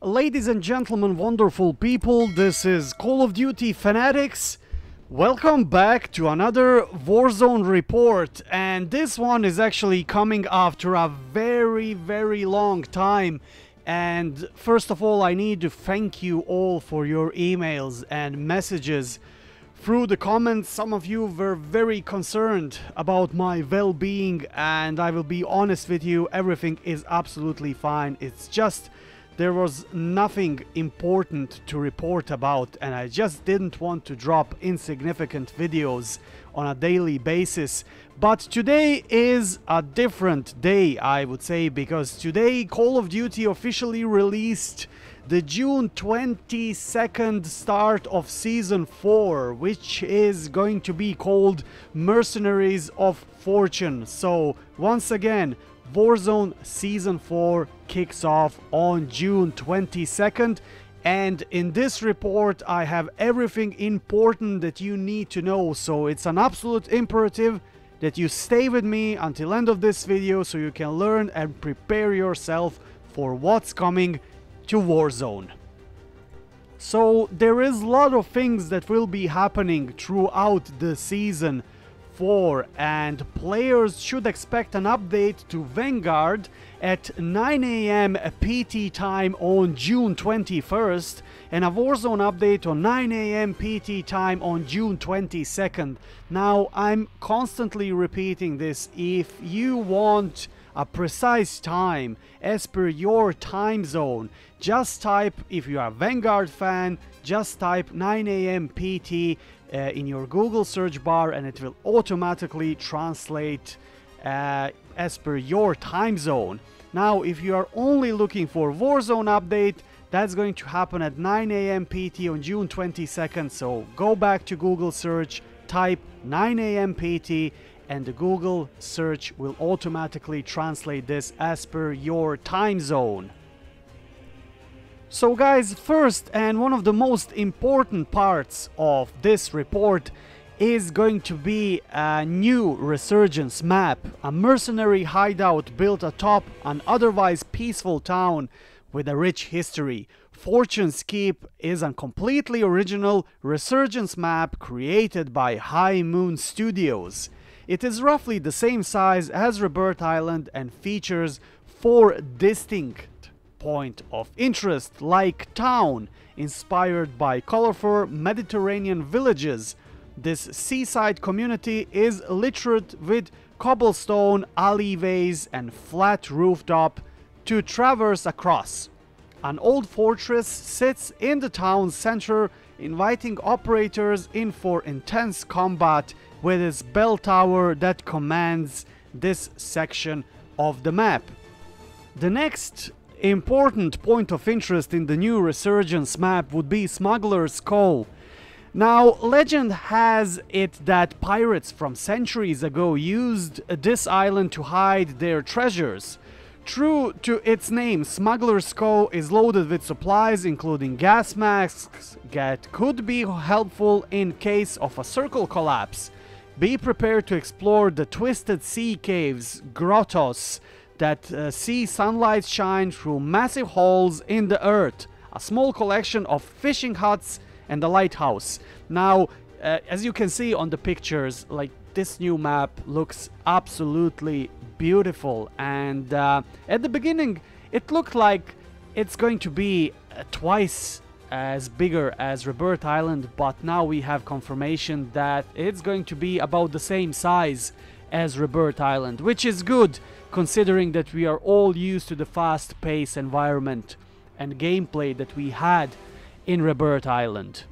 Ladies and gentlemen, wonderful people, this is Call of Duty Fanatics. Welcome back to another Warzone report, and this one is actually coming after a very long time. And first of all, I need to thank you all for your emails and messages. Through the comments, some of you were very concerned about my well-being, and I will be honest with you, everything is absolutely fine. It's just there was nothing important to report about, and I just didn't want to drop insignificant videos on a daily basis. But today is a different day, I would say, because today Call of Duty officially released the June 22nd start of Season 4, which is going to be called Mercenaries of Fortune. So, once again, Warzone Season 4 kicks off on June 22nd, and in this report I have everything important that you need to know, so it's an absolute imperative that you stay with me until end of this video so you can learn and prepare yourself for what's coming to Warzone. So there is a lot of things that will be happening throughout the season 4, and players should expect an update to Vanguard at 9 AM PT time on June 21st and a Warzone update on 9 AM PT time on June 22nd. Now, I'm constantly repeating this. If you want a precise time as per your time zone, just type, if you are a Vanguard fan, just type 9 AM PT in your Google search bar, and it will automatically translate as per your time zone. Now, if you are only looking for Warzone update, that's going to happen at 9 AM PT on June 22nd. So go back to Google search, type 9 AM PT, and the Google search will automatically translate this as per your time zone. So guys, first and one of the most important parts of this report is going to be a new Resurgence map, a mercenary hideout built atop an otherwise peaceful town with a rich history. Fortune's Keep is a completely original Resurgence map created by High Moon Studios. It is roughly the same size as Rebirth Island and features 4 distinct points of interest, like town, inspired by colorful Mediterranean villages. This seaside community is littered with cobblestone alleyways and flat rooftop to traverse across. An old fortress sits in the town's center, inviting operators in for intense combat with its bell tower that commands this section of the map. The next important point of interest in the new Resurgence map would be Smuggler's Cove. Now, legend has it that pirates from centuries ago used this island to hide their treasures. True to its name, Smuggler's Cove is loaded with supplies including gas masks that could be helpful in case of a circle collapse. Be prepared to explore the twisted sea caves, grottos, that see sunlight shine through massive holes in the earth, a small collection of fishing huts, and a lighthouse. Now, as you can see on the pictures, like, this new map looks absolutely beautiful, and at the beginning it looked like it's going to be twice as bigger as Rebirth Island, but now we have confirmation that it's going to be about the same size as Rebirth Island, which is good considering that we are all used to the fast-paced environment and gameplay that we had in Rebirth Island.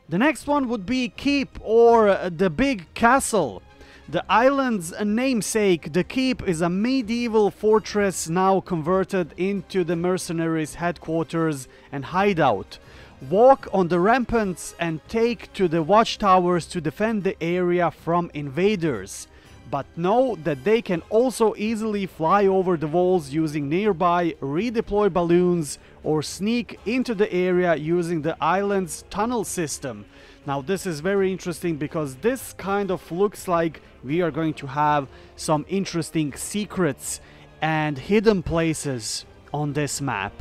The next one would be Keep, or the Big Castle. The island's namesake, the Keep, is a medieval fortress now converted into the mercenaries' headquarters and hideout. Walk on the ramparts and take to the watchtowers to defend the area from invaders. But know that they can also easily fly over the walls using nearby redeploy balloons or sneak into the area using the island's tunnel system. Now this is very interesting because this kind of looks like we are going to have some interesting secrets and hidden places on this map.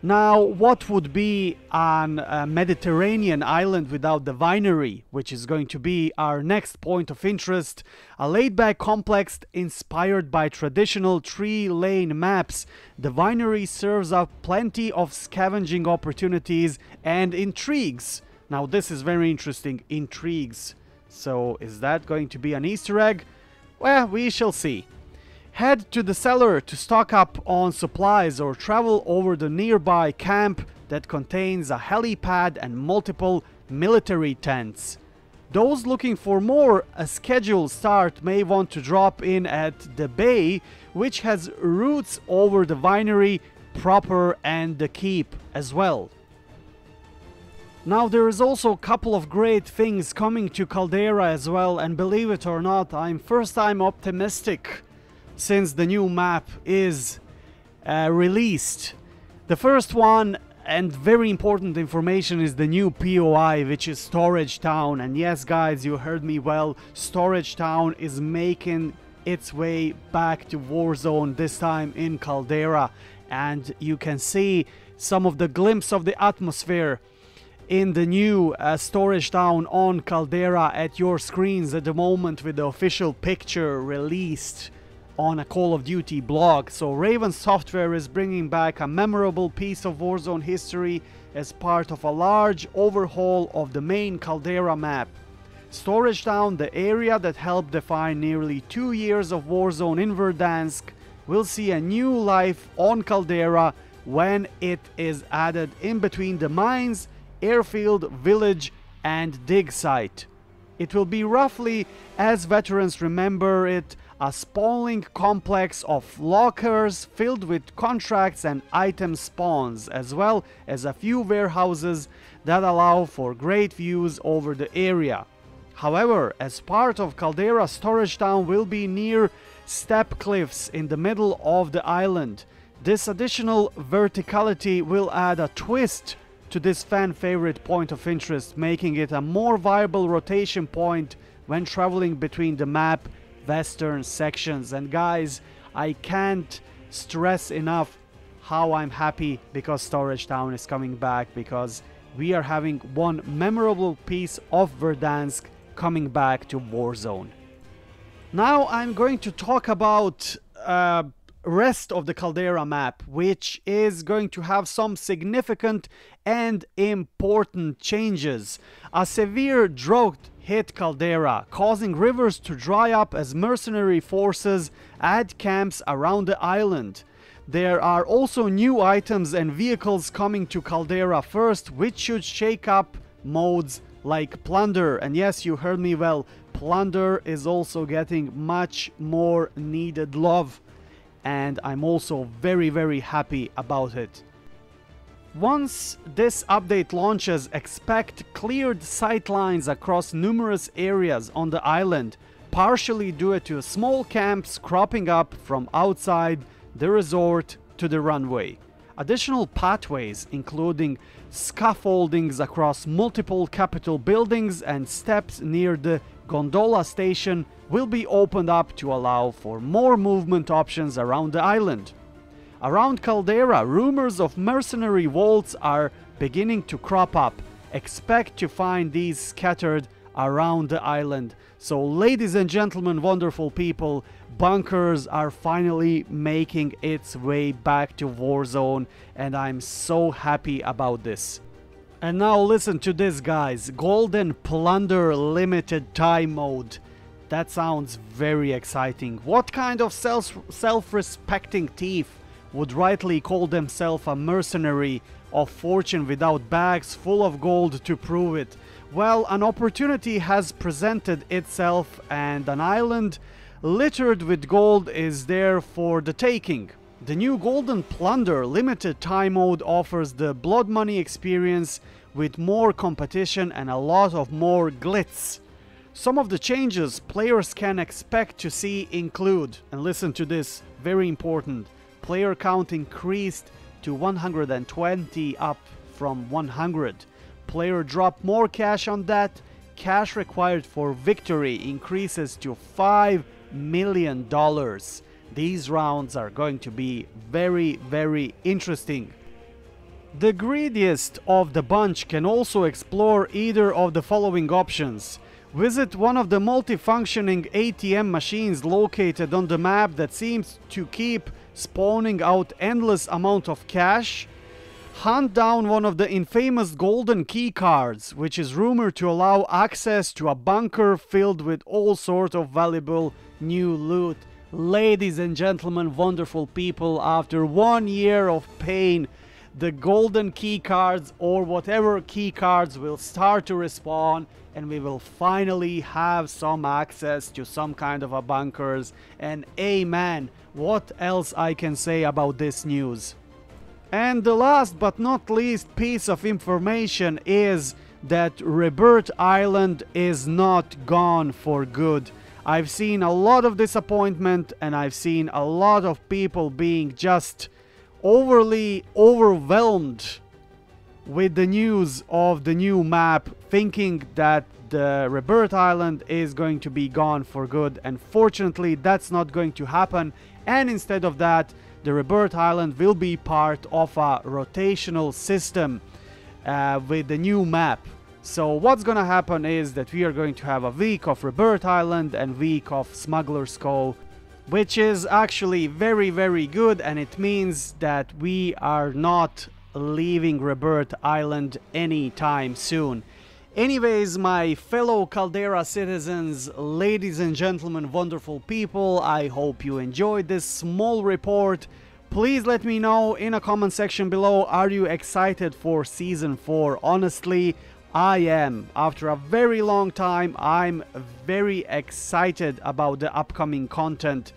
Now, what would be a Mediterranean island without the winery, which is going to be our next point of interest? A laid-back complex inspired by traditional three-lane maps, the winery serves up plenty of scavenging opportunities and intrigues. Now, this is very interesting, intrigues. So, is that going to be an Easter egg? Well, we shall see. Head to the cellar to stock up on supplies or travel over the nearby camp that contains a helipad and multiple military tents. Those looking for more a scheduled start may want to drop in at the bay, which has routes over the winery proper and the keep as well. Now, there is also a couple of great things coming to Caldera as well, and believe it or not, I'm first time optimistic since the new map is released. The first one, and very important information, is the new POI, which is Storage Town. And yes, guys, you heard me well, Storage Town is making its way back to Warzone, this time in Caldera. And you can see some of the glimpse of the atmosphere in the new Storage Town on Caldera at your screens at the moment, with the official picture released on a Call of Duty blog. So Raven Software is bringing back a memorable piece of Warzone history as part of a large overhaul of the main Caldera map. Storage Town, the area that helped define nearly 2 years of Warzone in Verdansk, will see a new life on Caldera when it is added in between the mines, airfield, village and dig site. It will be roughly, as veterans remember it, a spawning complex of lockers filled with contracts and item spawns, as well as a few warehouses that allow for great views over the area. However, as part of Caldera, Storage Town will be near step cliffs in the middle of the island. This additional verticality will add a twist to this fan favorite point of interest, making it a more viable rotation point when traveling between the map western sections. And guys, I can't stress enough how I'm happy because Storage Town is coming back, because we are having one memorable piece of Verdansk coming back to Warzone. Now I'm going to talk about rest of the Caldera map, which is going to have some significant and important changes. A severe drought hit Caldera, causing rivers to dry up as mercenary forces add camps around the island. There are also new items and vehicles coming to Caldera first, which should shake up modes like Plunder. And yes, you heard me well, Plunder is also getting much more needed love, and I'm also very happy about it. Once this update launches, expect cleared sightlines across numerous areas on the island, partially due to small camps cropping up from outside the resort to the runway. Additional pathways, including scaffoldings across multiple Capitol buildings and steps near the gondola station, will be opened up to allow for more movement options around the island. Around Caldera, rumors of mercenary vaults are beginning to crop up. Expect to find these scattered around the island. So, ladies and gentlemen, wonderful people, bunkers are finally making its way back to Warzone, and I'm so happy about this. And now listen to this, guys. Golden Plunder limited time mode. That sounds very exciting. What kind of self-respecting thief would rightly call themselves a mercenary of fortune without bags full of gold to prove it? Well, an opportunity has presented itself, and an island littered with gold is there for the taking. The new Golden Plunder limited time mode offers the blood money experience with more competition and a lot of more glitz. Some of the changes players can expect to see include, and listen to this, very important, player count increased to 120 up from 100. Player drop more cash on that. Cash required for victory increases to $5 million. These rounds are going to be very interesting. The greediest of the bunch can also explore either of the following options. Visit one of the multifunctioning ATM machines located on the map that seems to keep spawning out endless amount of cash. Hunt down one of the infamous golden key cards, which is rumored to allow access to a bunker filled with all sorts of valuable new loot. Ladies and gentlemen, wonderful people, after 1 year of pain, the golden key cards or whatever key cards will start to respawn, and we will finally have some access to some kind of a bunkers. And amen, what else I can say about this news? And the last but not least piece of information is that Rebirth Island is not gone for good. I've seen a lot of disappointment, and I've seen a lot of people being just overly overwhelmed with the news of the new map, thinking that the Rebirth Island is going to be gone for good. And fortunately, that's not going to happen, and instead of that, the Rebirth Island will be part of a rotational system with the new map. So what's gonna happen is that we are going to have a week of Rebirth Island and week of Smuggler's Cove, which is actually very, very good, and it means that we are not leaving Rebirth Island anytime soon. Anyways, my fellow Caldera citizens, ladies and gentlemen, wonderful people, I hope you enjoyed this small report. Please let me know in a comment section below, are you excited for Season 4? Honestly, I am. After a very long time, I'm very excited about the upcoming content.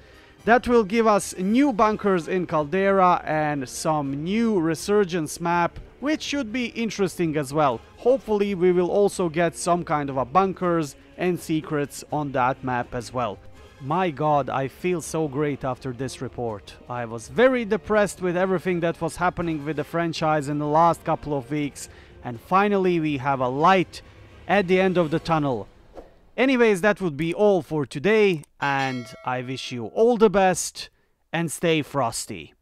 That will give us new bunkers in Caldera and some new Resurgence map, which should be interesting as well. Hopefully we will also get some kind of a bunkers and secrets on that map as well. My god, I feel so great after this report. I was very depressed with everything that was happening with the franchise in the last couple of weeks, and finally we have a light at the end of the tunnel. Anyways, that would be all for today, and I wish you all the best and stay frosty.